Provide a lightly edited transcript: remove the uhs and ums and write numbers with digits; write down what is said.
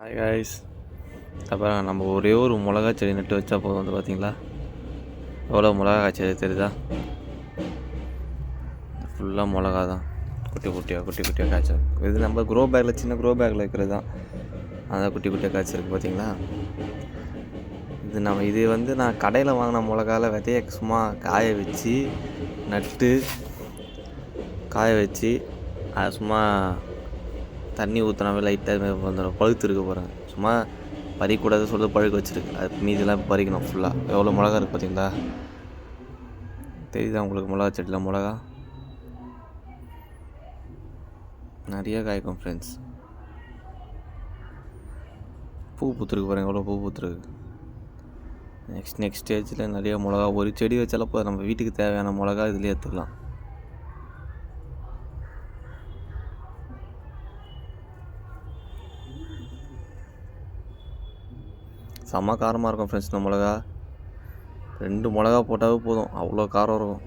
Hi guys. அப்புறம் நம்ம ஒரே ஒரு மிளகா செடி நட்டு வச்சா போதும். வந்து பார்த்தீங்களா எவ்வளோ மிளகா செடி தெரியுதா? ஃபுல்லாக மிளகா தான், குட்டி குட்டியாக காய்ச்சல். இது நம்ம க்ரோ பேக்கில், சின்ன க்ரோ பேக்கில் வைக்கிறது தான். அதான் குட்டி குட்டியாக காய்ச்சிருக்கு பார்த்தீங்களா? இது வந்து நான் கடையில் வாங்கின மிளகாவில் விதைய சும்மா காய வச்சு நட்டு காய வச்சு அது சும்மா தண்ணி ஊற்றினாவே லைட்டாக வந்துடும். பழுத்து இருக்க போகிறேன். சும்மா பறிக்கூடாது சொல்லிட்டு பழுக்க வச்சுருக்கு. அது மீதிலாம் பறிக்கணும் ஃபுல்லாக. எவ்வளோ மிளகா இருக்குது பார்த்தீங்களா? தெரியுதா உங்களுக்கு? மிளகா செடியில் மிளகா நிறைய காய்க்கும் ஃப்ரெண்ட்ஸ். பூ பூத்துருக்கு பாருங்கள், எவ்வளோ பூ பூத்துருக்கு. நெக்ஸ்ட் ஸ்டேஜில் நிறைய மிளகா. ஒரு செடி வச்சாலும் போதும், நம்ம வீட்டுக்கு தேவையான மிளகா இதுலேயே எடுத்துக்கலாம். செம்ம காரமாக இருக்கும் ஃப்ரெண்ட்ஸ். இந்த மிளகா 2 மிளகா போட்டாவே போதும், அவ்வளோ காரம் இருக்கும்.